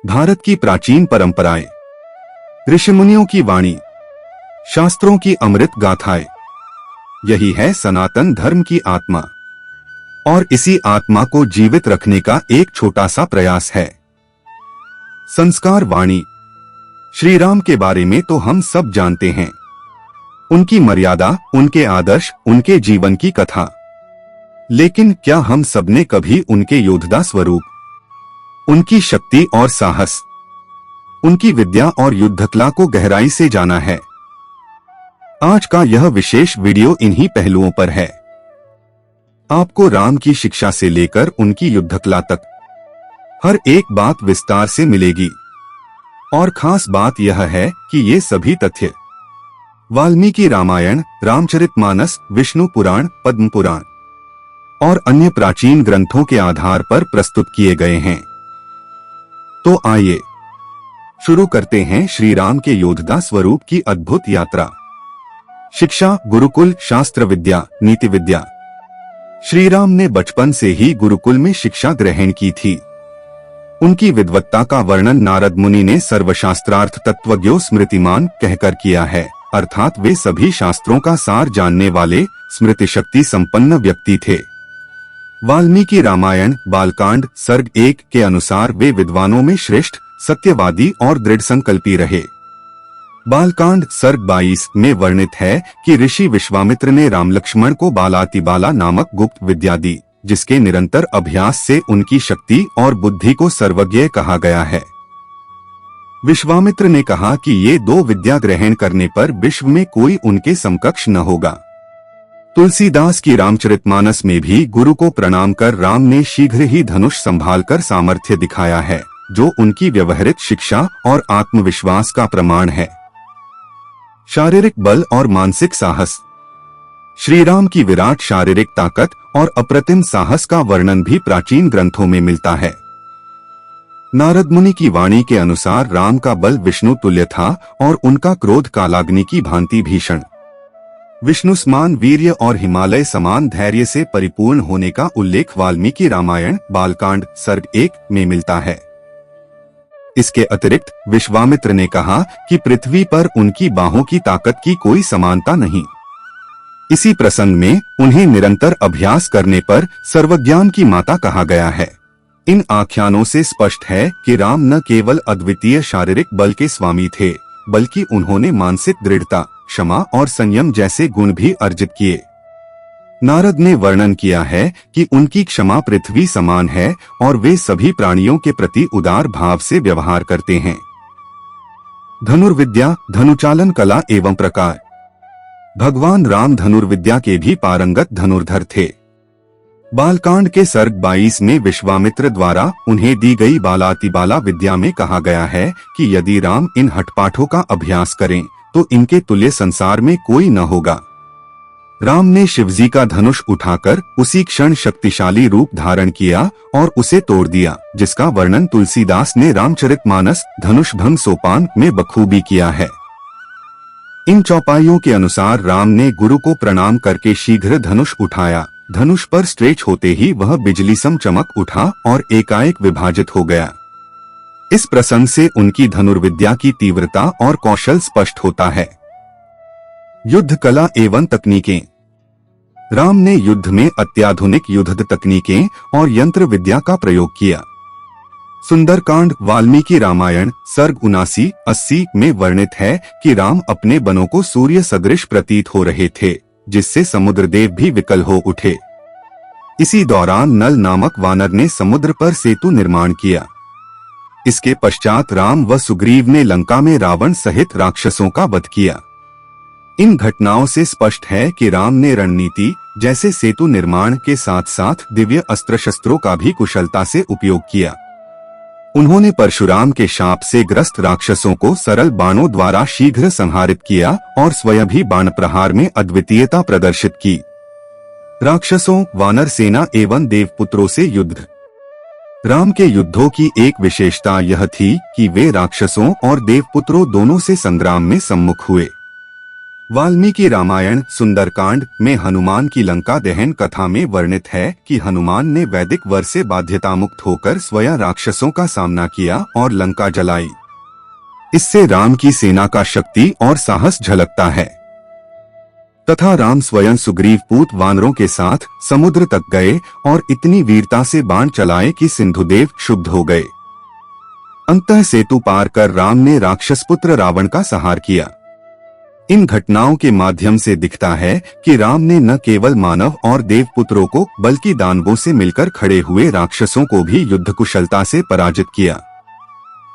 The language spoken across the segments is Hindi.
भारत की प्राचीन परंपराएं, ऋषिमुनियों की वाणी, शास्त्रों की अमृत गाथाएं, यही है सनातन धर्म की आत्मा। और इसी आत्मा को जीवित रखने का एक छोटा सा प्रयास है संस्कार वाणी। श्री राम के बारे में तो हम सब जानते हैं, उनकी मर्यादा, उनके आदर्श, उनके जीवन की कथा। लेकिन क्या हम सबने कभी उनके योद्धा स्वरूप, उनकी शक्ति और साहस, उनकी विद्या और युद्धकला को गहराई से जाना है? आज का यह विशेष वीडियो इन्हीं पहलुओं पर है। आपको राम की शिक्षा से लेकर उनकी युद्धकला तक हर एक बात विस्तार से मिलेगी। और खास बात यह है कि ये सभी तथ्य वाल्मीकि रामायण, रामचरितमानस, विष्णु पुराण, पद्म पुराण और अन्य प्राचीन ग्रंथों के आधार पर प्रस्तुत किए गए हैं। तो आइए शुरू करते हैं श्री राम के योद्धा स्वरूप की अद्भुत यात्रा। शिक्षा, गुरुकुल, शास्त्र विद्या, नीति विद्या। श्री राम ने बचपन से ही गुरुकुल में शिक्षा ग्रहण की थी। उनकी विद्वत्ता का वर्णन नारद मुनि ने सर्वशास्त्रार्थ तत्वज्ञो स्मृतिमान कहकर किया है, अर्थात वे सभी शास्त्रों का सार जानने वाले स्मृति शक्ति संपन्न व्यक्ति थे। वाल्मीकि रामायण बालकांड सर्ग 1 के अनुसार वे विद्वानों में श्रेष्ठ, सत्यवादी और दृढ़ संकल्पी रहे। बालकांड सर्ग 22 में वर्णित है कि ऋषि विश्वामित्र ने राम लक्ष्मण को बालातिबाला नामक गुप्त विद्या दी, जिसके निरंतर अभ्यास से उनकी शक्ति और बुद्धि को सर्वज्ञ कहा गया है। विश्वामित्र ने कहा कि ये दो विद्या ग्रहण करने पर विश्व में कोई उनके समकक्ष न होगा। तुलसीदास की रामचरितमानस में भी गुरु को प्रणाम कर राम ने शीघ्र ही धनुष संभालकर सामर्थ्य दिखाया है, जो उनकी व्यवहारिक शिक्षा और आत्मविश्वास का प्रमाण है। शारीरिक बल और मानसिक साहस। श्री राम की विराट शारीरिक ताकत और अप्रतिम साहस का वर्णन भी प्राचीन ग्रंथों में मिलता है। नारद मुनि की वाणी के अनुसार राम का बल विष्णु तुल्य था और उनका क्रोध कालाग्नि की भांति भीषण। विष्णु समान वीर्य और हिमालय समान धैर्य से परिपूर्ण होने का उल्लेख वाल्मीकि रामायण बालकांड सर्ग 1 में मिलता है। इसके अतिरिक्त विश्वामित्र ने कहा कि पृथ्वी पर उनकी बाहों की ताकत की कोई समानता नहीं। इसी प्रसंग में उन्हें निरंतर अभ्यास करने पर सर्वज्ञान की माता कहा गया है। इन आख्यानों से स्पष्ट है कि राम न केवल अद्वितीय शारीरिक बल के स्वामी थे, बल्कि उन्होंने मानसिक दृढ़ता, क्षमा और संयम जैसे गुण भी अर्जित किए। नारद ने वर्णन किया है कि उनकी क्षमा पृथ्वी समान है और वे सभी प्राणियों के प्रति उदार भाव से व्यवहार करते हैं। धनुर्विद्या, धनुचालन कला एवं प्रकार। भगवान राम धनुर्विद्या के भी पारंगत धनुर्धर थे। बालकांड के सर्ग 22 में विश्वामित्र द्वारा उन्हें दी गई बालातिबाला विद्या में कहा गया है कि यदि राम इन हठपाठों का अभ्यास करें तो इनके तुल्य संसार में कोई न होगा। राम ने शिवजी का धनुष उठाकर उसी क्षण शक्तिशाली रूप धारण किया और उसे तोड़ दिया, जिसका वर्णन तुलसीदास ने रामचरितमानस धनुषभंग सोपान में बखूबी किया है। इन चौपाइयों के अनुसार राम ने गुरु को प्रणाम करके शीघ्र धनुष उठाया। धनुष पर स्ट्रेच होते ही वह बिजली सम चमक उठा और एकाएक विभाजित हो गया। इस प्रसंग से उनकी धनुर्विद्या की तीव्रता और कौशल स्पष्ट होता है। युद्ध कला एवं तकनीकें। राम ने युद्ध में अत्याधुनिक युद्ध तकनीकें और यंत्र विद्या का प्रयोग किया। सुंदरकांड वाल्मीकि रामायण सर्ग 79-80 में वर्णित है कि राम अपने बनों को सूर्य सदृश प्रतीत हो रहे थे, जिससे समुद्रदेव भी विकल हो उठे। इसी दौरान नल नामक वानर ने समुद्र पर सेतु निर्माण किया। इसके पश्चात राम व सुग्रीव ने लंका में रावण सहित राक्षसों का वध किया। इन घटनाओं से स्पष्ट है कि राम ने रणनीति जैसे सेतु निर्माण के साथ साथ दिव्य अस्त्र शस्त्रों का भी कुशलता से उपयोग किया। उन्होंने परशुराम के शाप से ग्रस्त राक्षसों को सरल बाणों द्वारा शीघ्र संहारित किया और स्वयं भी बाण प्रहार में अद्वितीयता प्रदर्शित की। राक्षसों, वानर सेना एवं देवपुत्रों से युद्ध। राम के युद्धों की एक विशेषता यह थी कि वे राक्षसों और देवपुत्रों दोनों से संग्राम में सम्मुख हुए। वाल्मीकि रामायण सुंदरकांड में हनुमान की लंका दहन कथा में वर्णित है कि हनुमान ने वैदिक वर से बाध्यता मुक्त होकर स्वयं राक्षसों का सामना किया और लंका जलाई। इससे राम की सेना का शक्ति और साहस झलकता है। तथा राम स्वयं सुग्रीव पूत वानरों के साथ समुद्र तक गए और इतनी वीरता से बाण चलाए कि सिंधुदेव क्षुब्ध हो गए। अंतः सेतु पार कर राम ने राक्षस पुत्र रावण का संहार किया। इन घटनाओं के माध्यम से दिखता है कि राम ने न केवल मानव और देव पुत्रों को बल्कि दानवों से मिलकर खड़े हुए राक्षसों को भी युद्ध कुशलता से पराजित किया।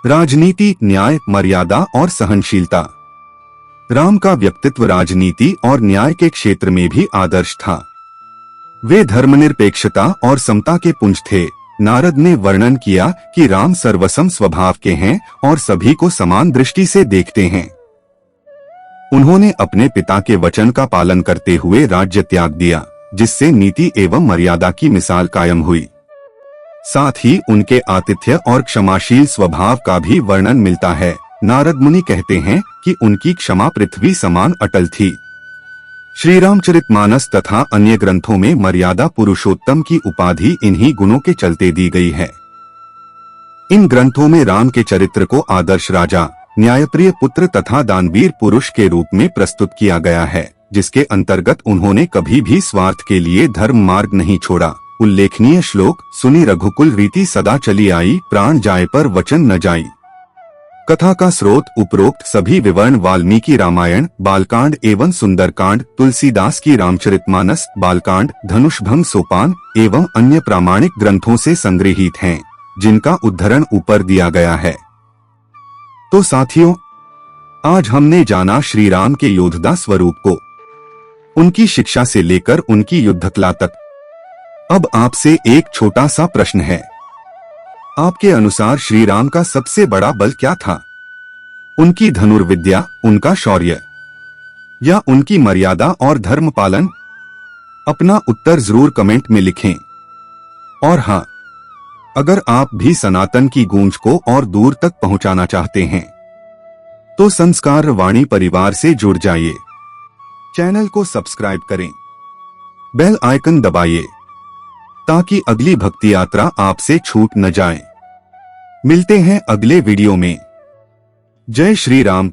राजनीति, न्याय, मर्यादा और सहनशीलता। राम का व्यक्तित्व राजनीति और न्याय के क्षेत्र में भी आदर्श था। वे धर्मनिरपेक्षता और समता के पुंज थे। नारद ने वर्णन किया कि राम सर्वसम स्वभाव के हैं और सभी को समान दृष्टि से देखते हैं। उन्होंने अपने पिता के वचन का पालन करते हुए राज्य त्याग दिया, जिससे नीति एवं मर्यादा की मिसाल कायम हुई। साथ ही उनके आतिथ्य और क्षमाशील स्वभाव का भी वर्णन मिलता है। नारद मुनि कहते हैं कि उनकी क्षमा पृथ्वी समान अटल थी। श्री रामचरितमानस तथा अन्य ग्रंथों में मर्यादा पुरुषोत्तम की उपाधि इन्हीं गुणों के चलते दी गई है। इन ग्रंथों में राम के चरित्र को आदर्श राजा, न्यायप्रिय पुत्र तथा दानवीर पुरुष के रूप में प्रस्तुत किया गया है, जिसके अंतर्गत उन्होंने कभी भी स्वार्थ के लिए धर्म मार्ग नहीं छोड़ा। उल्लेखनीय श्लोक: सुनी रघुकुल रीति सदा चली आई, प्राण जाए पर वचन न जाई। कथा का स्रोत उपरोक्त सभी विवरण वाल्मीकि रामायण, बालकांड एवं सुंदरकांड, तुलसीदास की रामचरितमानस, बालकांड, धनुषभंग सोपान एवं अन्य प्रामाणिक ग्रंथों से संग्रहित हैं, जिनका उद्धरण ऊपर दिया गया है। तो साथियों, आज हमने जाना श्री राम के योद्धा स्वरूप को, उनकी शिक्षा से लेकर उनकी युद्धकला तक। अब आपसे एक छोटा सा प्रश्न है। आपके अनुसार श्री राम का सबसे बड़ा बल क्या था? उनकी धनुर्विद्या, उनका शौर्य, या उनकी मर्यादा और धर्म पालन? अपना उत्तर जरूर कमेंट में लिखें। और हाँ, अगर आप भी सनातन की गूंज को और दूर तक पहुंचाना चाहते हैं तो संस्कार वाणी परिवार से जुड़ जाइए। चैनल को सब्सक्राइब करें, बेल आइकन दबाइए ताकि अगली भक्ति यात्रा आपसे छूट न जाए। मिलते हैं अगले वीडियो में। जय श्री राम।